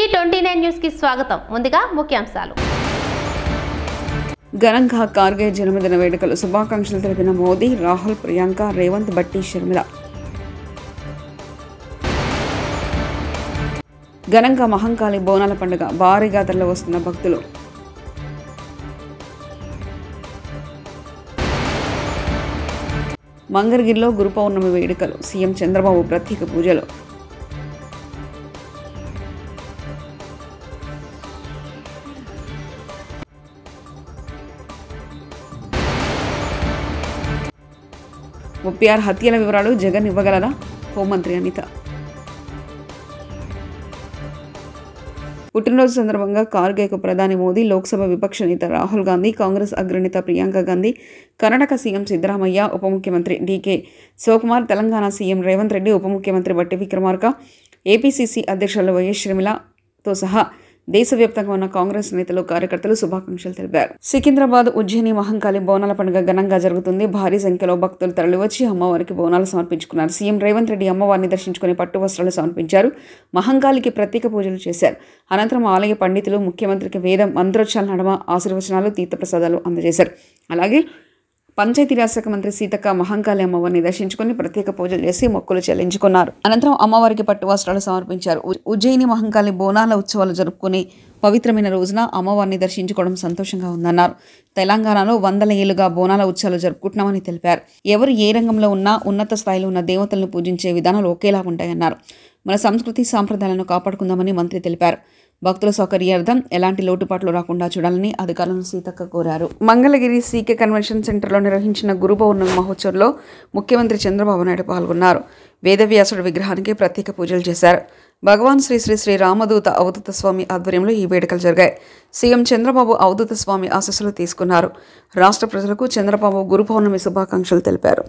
టీవీ29 news కి స్వాగతం. ముందుగా ముఖ్యాంశాలు. ఘనంగా కార్గే జన్మదిన వేడుకలు శుభాకాంక్షలు తెలిపిన మోదీ, రాహుల్, ప్రియాంక, రేవంత్, బట్టి, షర్మిల. ఘనంగా మహంకాళి బోనాల పండుగ భారీగా తరలి వస్తున్న భక్తులు. మంగళగిరిలో గురు పౌర్ణమి వేడుకలు, సీఎం చంద్రబాబు ప్రత్యేక పూజలు. ముప్పై 6 హత్యల వివరాలు జగన్ ఇవ్వగలరా? హోంమంత్రి అనిత. పుట్టినరోజు సందర్భంగా కార్గేకు ప్రధాని మోదీ, లోక్సభ విపక్ష నేత రాహుల్ గాంధీ, కాంగ్రెస్ అగ్రనేత ప్రియాంక గాంధీ, కర్ణాటక సీఎం సిద్ధరామయ్య, ఉప ముఖ్యమంత్రి డీకే శివకుమార్, తెలంగాణ సీఎం రేవంత్ రెడ్డి, ఉప ముఖ్యమంత్రి బట్టి విక్రమార్క, ఏపీసీసీ అధ్యక్షులు వైఎస్ షర్మిలతో సహా దేశవ్యాప్తంగా ఉన్న కాంగ్రెస్ నేతలు, కార్యకర్తలు శుభాకాంక్షలు తెలిపారు. సికింద్రాబాద్, ఉజ్జయిని మహంకాళి బోనాల పండుగ ఘనంగా జరుగుతుంది. భారీ సంఖ్యలో భక్తులు తరలివచ్చి అమ్మవారికి బోనాలు సమర్పించుకున్నారు. సీఎం రేవంత్ రెడ్డి అమ్మవారిని దర్శించుకుని పట్టు వస్త్రాలు సమర్పించారు. మహంకాళికి ప్రత్యేక పూజలు చేశారు. అనంతరం ఆలయ పండితులు ముఖ్యమంత్రికి వేద మంత్రోచ్చారణ నడుమ ఆశీర్వచనాలు, తీర్థప్రసాదాలు అందజేశారు. అలాగే పంచాయతీరాజ్ శాఖ మంత్రి సీతక్క మహంకాళి అమ్మవారిని దర్శించుకుని ప్రత్యేక పూజలు చేసి మొక్కులు చెల్లించుకున్నారు. అనంతరం అమ్మవారికి పట్టు వస్త్రాలు సమర్పించారు. ఉజ్జయిని మహంకాళి బోనాల ఉత్సవాలు జరుపుకుని పవిత్రమైన రోజున అమ్మవారిని దర్శించుకోవడం సంతోషంగా ఉందన్నారు. తెలంగాణలో 100 ఏళ్లుగా బోనాల ఉత్సవాలు జరుపుకుంటున్నామని తెలిపారు. ఎవరు ఏ రంగంలో ఉన్నా ఉన్నత స్థాయిలో ఉన్న దేవతలను పూజించే విధానాలు ఒకేలా ఉంటాయన్నారు. మన సంస్కృతి సాంప్రదాయాలను కాపాడుకుందామని మంత్రి తెలిపారు. భక్తుల సౌకర్యార్థం ఎలాంటి లోటుపాట్లు రాకుండా చూడాలని అధికారులను సీతక్క కోరారు. మంగళగిరి సీకే కన్వెన్షన్ సెంటర్లో నిర్వహించిన గురు పౌర్ణమి మహోత్సవంలో ముఖ్యమంత్రి చంద్రబాబు నాయుడు పాల్గొన్నారు. వేదవ్యాసుడి విగ్రహానికి ప్రత్యేక పూజలు చేశారు. భగవాన్ శ్రీ శ్రీ శ్రీ రామదూత అవధూత స్వామి ఆధ్వర్యంలో ఈ వేడుకలు జరిగాయి. సీఎం చంద్రబాబు అవధూత స్వామి ఆశీస్సులు తీసుకున్నారు. రాష్ట్ర ప్రజలకు చంద్రబాబు గురు పౌర్ణమి శుభాకాంక్షలు తెలిపారు.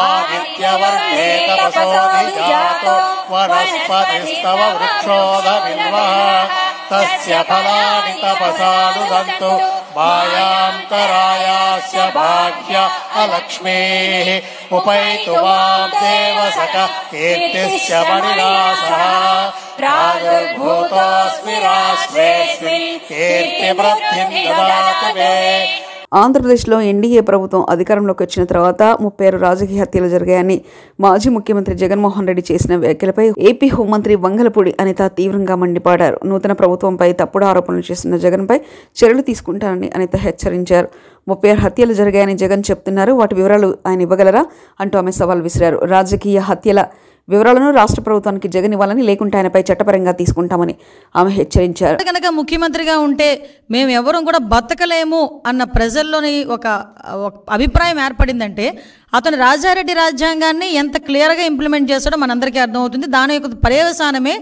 ఆదిత్యవర్ణే తపసోభిజాతో వనస్పతిస్తవ వృక్షోధవిల్వః తస్య ఫలాని తపసానుదంతు మాయాంతరాయాస్య బాహ్య అలక్ష్మీః ఉపైతు మాం దేవసక కీర్తిస్య మణినాసః ప్రాదుర్భూతోऽస్మి రాష్ట్రేऽస్మిన్ కీర్తివృద్ధిం దదాతు మే. ఆంధ్రప్రదేశ్లో ఎన్డీఏ ప్రభుత్వం అధికారంలోకి వచ్చిన తర్వాత 36 రాజకీయ హత్యలు జరిగాయని మాజీ ముఖ్యమంత్రి జగన్మోహన్ రెడ్డి చేసిన వ్యాఖ్యలపై ఏపీ హోంమంత్రి వంగలపూడి అనిత తీవ్రంగా మండిపడ్డారు. నూతన ప్రభుత్వంపై తప్పుడు ఆరోపణలు చేస్తున్న జగన్పై చర్యలు తీసుకుంటారని అనిత హెచ్చరించారు. 36 హత్యలు జరిగాయని జగన్ చెప్తున్నారు. వాటి వివరాలు ఆయన ఇవ్వగలరా అంటూ ఆమె సవాల్ విసిరారు. రాజకీయ హత్యల వివరాలను రాష్ట్ర ప్రభుత్వానికి జగన్ ఇవ్వాలని, లేకుంటే ఆయనపై చట్టపరంగా తీసుకుంటామని ఆమె హెచ్చరించారు. కనుక ముఖ్యమంత్రిగా ఉంటే మేము ఎవరూ కూడా బతకలేము అన్న ప్రజల్లోని ఒక అభిప్రాయం ఏర్పడిందంటే అతను రాజారెడ్డి రాజ్యాంగాన్ని ఎంత క్లియర్గా ఇంప్లిమెంట్ చేస్తాడో మనందరికీ అర్థమవుతుంది. దాని యొక్క పర్యవసానమే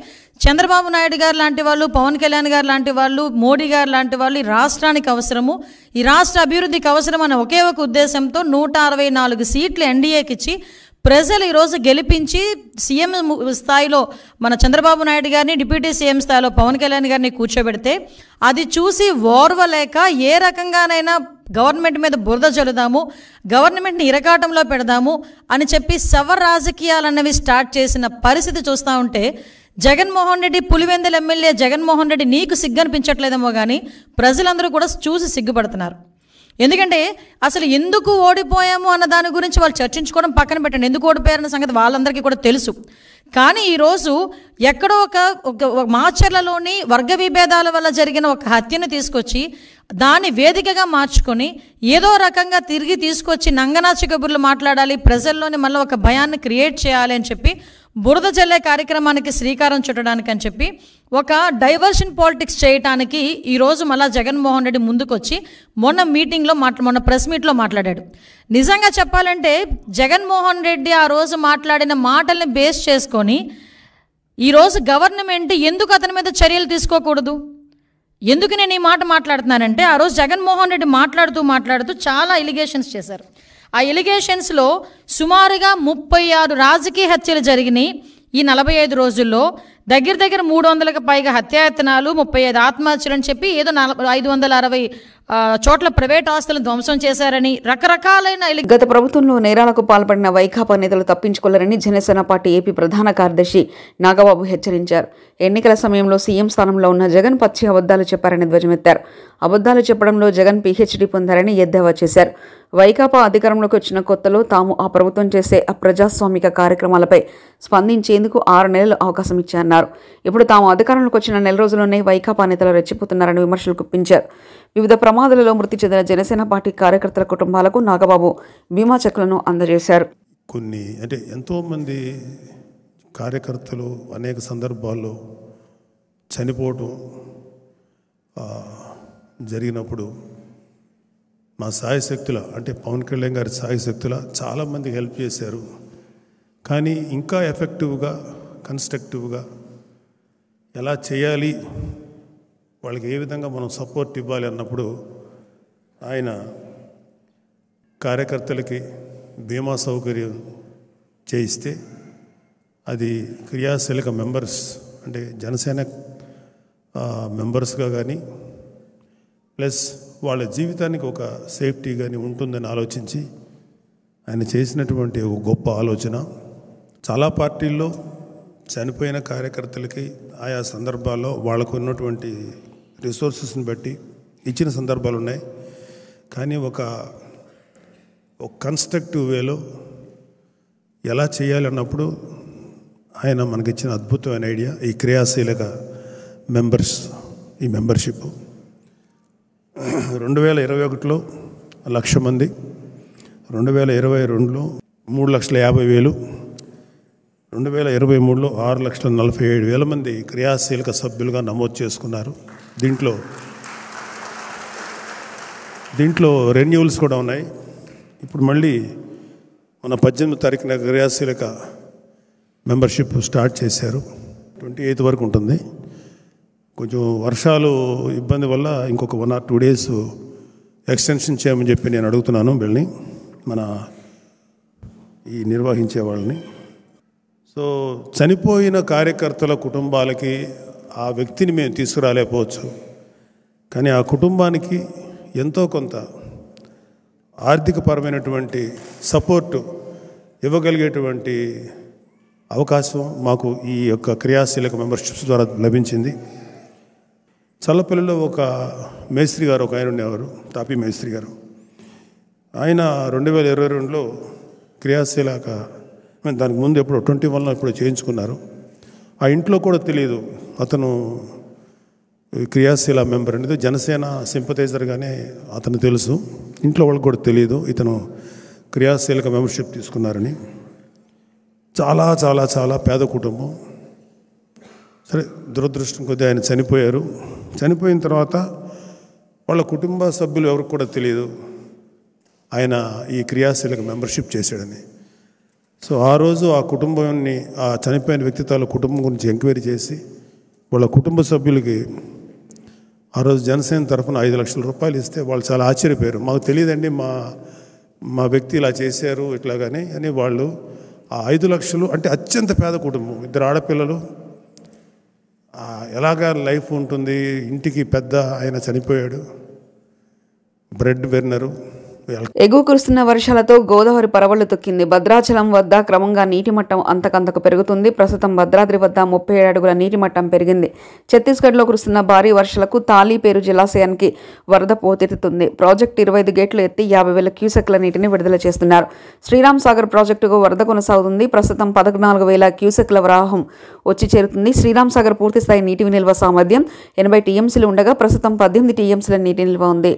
చంద్రబాబు నాయుడు గారు లాంటి వాళ్ళు, పవన్ కళ్యాణ్ గారు లాంటి వాళ్ళు, మోడీ గారు లాంటి వాళ్ళు ఈ రాష్ట్రానికి అవసరము, ఈ రాష్ట్ర అభివృద్ధికి అవసరం అనే ఒకే ఒక ఉద్దేశంతో 164 సీట్లు ఎన్డీఏకి ఇచ్చి ప్రజలు ఈరోజు గెలిపించి సీఎం స్థాయిలో మన చంద్రబాబు నాయుడు గారిని, డిప్యూటీ సీఎం స్థాయిలో పవన్ కళ్యాణ్ గారిని కూర్చోబెడితే అది చూసి ఓర్వలేక ఏ రకంగానైనా గవర్నమెంట్ మీద బురద చల్లుదాము, గవర్నమెంట్ని ఇరకాటంలో పెడదాము అని చెప్పి శవ రాజకీయాలు అన్నవి స్టార్ట్ చేసిన పరిస్థితి చూస్తూ ఉంటే జగన్మోహన్ రెడ్డి, పులివెందుల ఎమ్మెల్యే జగన్మోహన్ రెడ్డి నీకు సిగ్గనిపించట్లేదేమో కానీ ప్రజలందరూ కూడా చూసి సిగ్గుపడుతున్నారు. ఎందుకంటే అసలు ఎందుకు ఓడిపోయాము అన్న దాని గురించి వాళ్ళు చర్చించుకోవడం పక్కన పెట్టండి. ఎందుకు ఓడిపోయారన్న సంగతి వాళ్ళందరికీ కూడా తెలుసు. కానీ ఈరోజు ఎక్కడో ఒక మాచర్లలోని వర్గ విభేదాల వల్ల జరిగిన ఒక హత్యను తీసుకొచ్చి దాన్ని వేదికగా మార్చుకొని ఏదో రకంగా తిరిగి తీసుకొచ్చి నంగనాచి కబుర్లు మాట్లాడాలి, ప్రజల్లోని మళ్ళీ ఒక భయాన్ని క్రియేట్ చేయాలి అని చెప్పి బురద జల్లే కార్యక్రమానికి శ్రీకారం చుట్టడానికి అని చెప్పి ఒక డైవర్షన్ పాలిటిక్స్ చేయడానికి ఈరోజు మళ్ళీ జగన్మోహన్ రెడ్డి ముందుకొచ్చి మొన్న ప్రెస్ మీట్లో మాట్లాడాడు. నిజంగా చెప్పాలంటే జగన్మోహన్ రెడ్డి ఆ రోజు మాట్లాడిన మాటల్ని బేస్ చేసుకొని ఈరోజు గవర్నమెంట్ ఎందుకు అతని మీద చర్యలు తీసుకోకూడదు? ఎందుకు నేను ఈ మాట మాట్లాడుతున్నానంటే ఆ రోజు జగన్మోహన్ రెడ్డి మాట్లాడుతూ చాలా ఎలిగేషన్స్ చేశారు. ఆ ఎలిగేషన్స్లో సుమారుగా 36 రాజకీయ హత్యలు జరిగినాయి ఈ 45 రోజుల్లో. దగ్గర దగ్గర 300కి పైగా హత్యాయత్నాలు, 35 ఆత్మహత్యలు అని చెప్పి ఏదో 560 చోట్ల ప్రైవేట్ ఆస్తులను ధ్వంసం చేశారని రకరకాలైన గత ప్రభుత్వంలో నేరాలకు పాల్పడిన వైకాపా నేతలు తప్పించుకోలేరని జనసేన పార్టీ ఏపీ ప్రధాన కార్యదర్శి నాగబాబు హెచ్చరించారు. ఎన్నికల సమయంలో సీఎం స్థానంలో ఉన్న జగన్ పచ్చి అబద్ధాలు చెప్పారని ధ్వజమెత్తారు. అబద్ధాలు చెప్పడంలో జగన్ పీహెచ్డీ పొందారని ఎద్దేవా చేశారు. వైకాపా అధికారంలోకి వచ్చిన కొత్తలో తాము ఆ ప్రభుత్వం చేసే అప్రజాస్వామిక కార్యక్రమాలపై స్పందించేందుకు 6 నెలలు అవకాశం ఇచ్చారన్నారు. ఇప్పుడు తాము అధికారంలోకి వచ్చిన నెల రోజుల్లోనే వైకాపా నేతలు రెచ్చిపోతున్నారని విమర్శలు గుప్పించారు. వివిధ ప్రమాదాలలో మృతి చెందిన జనసేన పార్టీ కార్యకర్తల కుటుంబాలకు నాగబాబు బీమా చెక్కులను అందజేశారు. కొన్ని అంటే ఎంతోమంది కార్యకర్తలు అనేక సందర్భాల్లో చనిపోవటం జరిగినప్పుడు మా సాయశక్తుల అంటే పవన్ కళ్యాణ్ గారి సాయశక్తుల చాలామందికి హెల్ప్ చేశారు. కానీ ఇంకా ఎఫెక్టివ్గా కన్స్ట్రక్టివ్గా ఎలా చేయాలి, వాళ్ళకి ఏ విధంగా మనం సపోర్ట్ ఇవ్వాలి అన్నప్పుడు ఆయన కార్యకర్తలకి బీమా సౌకర్యం చేయిస్తే అది క్రియాశీలక మెంబర్స్ అంటే జనసేన మెంబర్స్గా కానీ ప్లస్ వాళ్ళ జీవితానికి ఒక సేఫ్టీ కానీ ఉంటుందని ఆలోచించి ఆయన చేసినటువంటి ఒక గొప్ప ఆలోచన. చాలా పార్టీల్లో చనిపోయిన కార్యకర్తలకి ఆయా సందర్భాల్లో వాళ్ళకు ఉన్నటువంటి రిసోర్సెస్ని బట్టి ఇచ్చిన సందర్భాలు ఉన్నాయి. కానీ ఒక కన్స్ట్రక్టివ్ వేలో ఎలా చేయాలన్నప్పుడు ఆయన మనకిచ్చిన అద్భుతమైన ఐడియా ఈ క్రియాశీలక మెంబర్స్, ఈ మెంబర్షిప్ 2021లో 1,00,000 మంది, 2022లో 3,50,000, 2023లో 6,47,000 మంది క్రియాశీలక సభ్యులుగా నమోదు చేసుకున్నారు. దీంట్లో రెన్యూవల్స్ కూడా ఉన్నాయి. ఇప్పుడు మళ్ళీ మన 18వ తారీఖున క్రియాశీలక మెంబర్షిప్ స్టార్ట్ చేశారు. 28 వరకు ఉంటుంది. కొంచెం వర్షాలు ఇబ్బంది వల్ల ఇంకొక 1 or 2 days ఎక్స్టెన్షన్ చేయమని చెప్పి నేను అడుగుతున్నాను వీళ్ళని, మన ఈ నిర్వహించే వాళ్ళని. సో చనిపోయిన కార్యకర్తల కుటుంబాలకి ఆ వ్యక్తిని మేము తీసుకురాలేకపోవచ్చు, కానీ ఆ కుటుంబానికి ఎంతో కొంత ఆర్థికపరమైనటువంటి సపోర్టు ఇవ్వగలిగేటువంటి అవకాశం మాకు ఈ యొక్క క్రియాశీలక మెంబర్షిప్స్ ద్వారా లభించింది. చల్లపల్లిలో ఒక మేస్త్రి గారు ఒక ఆయన ఉండేవారు, తాపీ మేస్త్రి గారు. ఆయన 2022లో క్రియాశీలక, దానికి ముందు ఎప్పుడు 21లో ఇప్పుడు చేయించుకున్నారు. ఆ ఇంట్లో కూడా తెలియదు అతను క్రియాశీల మెంబర్ అనేది, జనసేన సింపథైజర్గానే అతను తెలుసు. ఇంట్లో వాళ్ళకి కూడా తెలియదు ఇతను క్రియాశీలక మెంబర్షిప్ తీసుకున్నారని. చాలా చాలా చాలా పేద కుటుంబం. సరే, దురదృష్టం కొద్దీ ఆయన చనిపోయారు. చనిపోయిన తర్వాత వాళ్ళ కుటుంబ సభ్యులు ఎవరికి కూడా తెలియదు ఆయన ఈ క్రియాశీలక మెంబర్షిప్ చేశాడని. సో ఆ రోజు ఆ కుటుంబాన్ని, ఆ చనిపోయిన వ్యక్తిత్వాల కుటుంబం గురించి ఎంక్వైరీ చేసి వాళ్ళ కుటుంబ సభ్యులకి ఆ రోజు జనసేన తరఫున 5 లక్షల రూపాయలు ఇస్తే వాళ్ళు చాలా ఆశ్చర్యపోయారు. మాకు తెలియదండి, మా వ్యక్తి ఇలా చేశారు ఇట్లాగానే అని. వాళ్ళు ఆ 5 లక్షలు అంటే అత్యంత పేద కుటుంబం, 2 ఆడపిల్లలు, ఎలాగా లైఫ్ ఉంటుంది, ఇంటికి పెద్ద ఆయన చనిపోయాడు, బ్రెడ్ వెర్నరు. ఎగువ కురుస్తున్న వర్షాలతో గోదావరి పరవళ్లు తొక్కింది. భద్రాచలం వద్ద క్రమంగా నీటి మట్టం అంతకంతకు పెరుగుతుంది. ప్రస్తుతం భద్రాద్రి వద్ద 37 అడుగుల నీటి మట్టం పెరిగింది. ఛత్తీస్గఢ్లో కురుస్తున్న భారీ వర్షాలకు తాళీపేరు జలాశయానికి వరద పోటెత్తుతుంది. ప్రాజెక్టు 25 గేట్లు ఎత్తి 50,000 క్యూసెక్ల నీటిని విడుదల చేస్తున్నారు. శ్రీరామ్ సాగర్ ప్రాజెక్టుకు వరద కొనసాగుతుంది. ప్రస్తుతం 14,000 క్యూసెక్ల ప్రవాహం వచ్చి చేరుతుంది. శ్రీరామ్ సాగర్ పూర్తిస్థాయి నీటి నిల్వ సామర్థ్యం 80 టీఎంసీలు ఉండగా ప్రస్తుతం 18 టీఎంసీల నీటి నిల్వ ఉంది.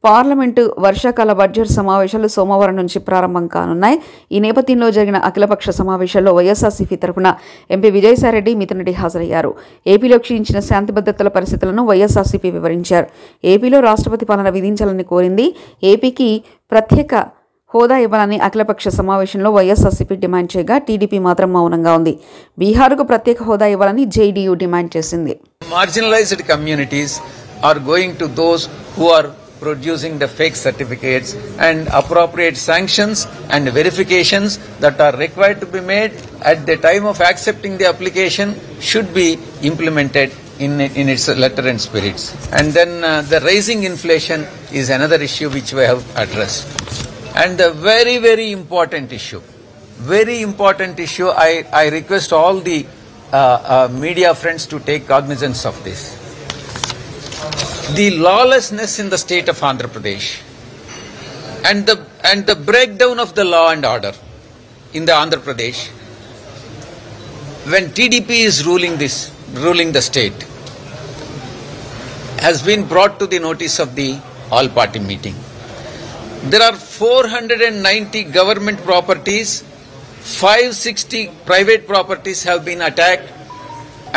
పార్లమెంటు వర్షాకాల బడ్జెట్ సమావేశాలు సోమవారం నుంచి ప్రారంభం కానున్నాయి. ఈ నేపథ్యంలో జరిగిన అఖిలపక్ష సమావేశాల్లో వైఎస్ఆర్సీపీ తరఫున ఎంపీ విజయసాయిరెడ్డి, మిథున్ రెడ్డి హాజరయ్యారు. ఏపీలో క్షీణించిన శాంతి భద్రతల పరిస్థితులను వైఎస్ఆర్సీపీ వివరించారు. ఏపీలో రాష్ట్రపతి పాలన విధించాలని కోరింది. ఏపీకి ప్రత్యేక హోదా ఇవ్వాలని అఖిలపక్ష సమావేశంలో వైఎస్ఆర్సీపీ డిమాండ్ చేయగా టీడీపీ మాత్రం మౌనంగా ఉంది. బీహార్కు ప్రత్యేక హోదా ఇవ్వాలని జేడీయూ డిమాండ్ చేసింది. Marginalized communities are going to those who are producing the fake certificates, and appropriate sanctions and verifications that are required to be made at the time of accepting the application should be implemented in its letter and spirits. And then the rising inflation is another issue which we have addressed. And the very important issue, I request all the media friends to take cognizance of this. The lawlessness in the state of Andhra Pradesh and the breakdown of the law and order in the Andhra Pradesh when TDP is ruling the state has been brought to the notice of the all party meeting. There are 490 government properties, 560 private properties have been attacked,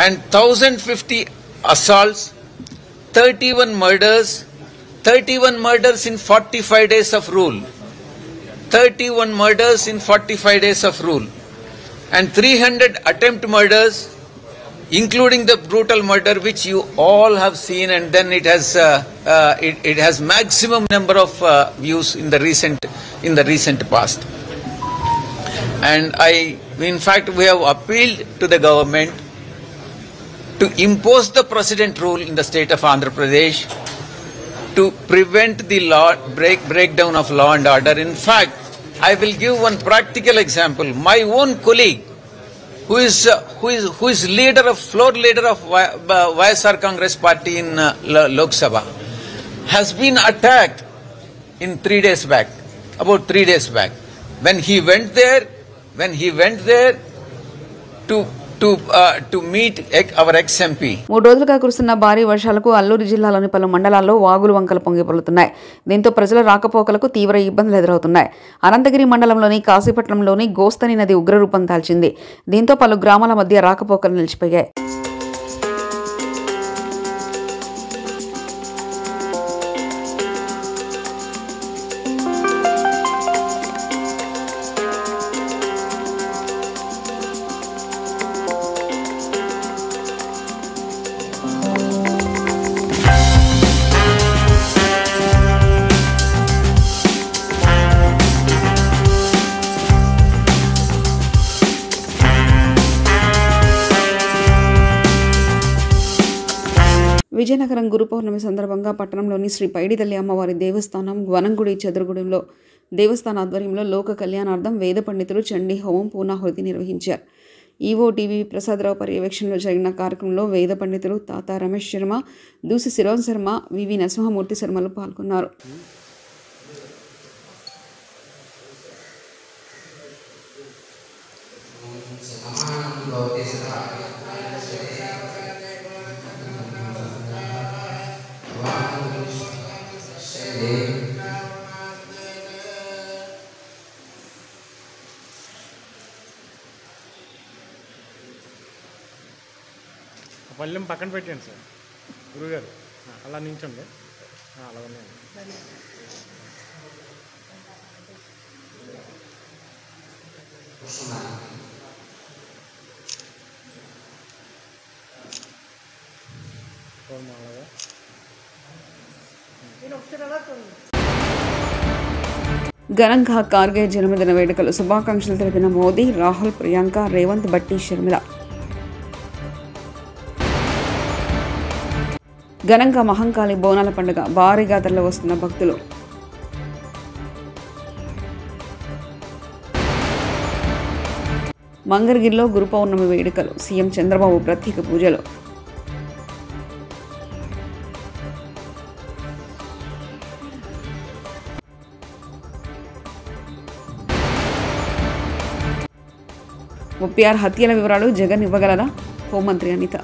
and 1050 assaults, 31 murders in 45 days of rule. 31 murders in 45 days of rule. And 300 attempt murders, including the brutal murder which you all have seen, and then it has maximum number of views in the recent past. And in fact, we have appealed to the government to impose the precedent rule in the state of Andhra Pradesh to prevent the breakdown of law and order. In fact, I will give one practical example. My own colleague, who is floor leader of YSR Congress Party in Lok Sabha, has been attacked in 3 days back. About 3 days back, when he went there to meet our ex-MP. 3 రోజులుగా కురుస్తున్న భారీ వర్షాలకు అల్లూరు జిల్లాలోని పలు మండలాల్లో వాగులు వంకలు పొంగిపొర్లుతున్నాయి. దీంతో ప్రజల రాకపోకలకు తీవ్ర ఇబ్బందులు ఎదురవుతున్నాయి. అనంతగిరి మండలంలోని కాశీపట్నంలోని గోస్తని నది ఉగ్రరూపం దాల్చింది. దీంతో పలు గ్రామాల మధ్య రాకపోకలు నిలిచిపోయాయి. విజయనగరం గురు పౌర్ణమి సందర్భంగా పట్టణంలోని శ్రీ పైడితల్లి అమ్మవారి దేవస్థానం వనంగుడి చదురుగుడిలో దేవస్థాన ఆధ్వర్యంలో లోక కళ్యాణార్థం వేద పండితులు చండీ హోమం పూర్ణాహుతి నిర్వహించారు. ఈవో టీవీ ప్రసాదరావు పర్యవేక్షణలో జరిగిన కార్యక్రమంలో వేద పండితులు తాత రమేష్ శర్మ, దూసి శిరోన్ శర్మ, వివి నరసింహమూర్తి శర్మలు పాల్గొన్నారు. పళ్ళెం పక్కన పెట్టండి సార్ గురుగారు, అలా నించండి, అలా ఉన్నాయి. ఘనంగా కార్గే జన్మదిన వేడుకలు శుభాకాంక్షలు తెలిపిన మోదీ, రాహుల్, ప్రియాంక, రేవంత్, బట్టి, షర్మిల. ఘనంగా మహంకాళి బోనాల పండుగ భారీగా తరలి వస్తున్న భక్తులు. మంగళగిరిలో గురు పౌర్ణమి వేడుకలు, సీఎం చంద్రబాబు ప్రత్యేక పూజలు. ముప్పై 6 హత్యల వివరాలు జగన్ ఇవ్వగలరా? హోంమంత్రి అనిత.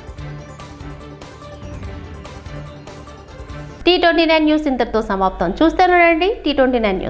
T29 న్యూస్ ఇంతటితో సమాప్తం. చూస్తూనే ఉండండి T29 న్యూస్.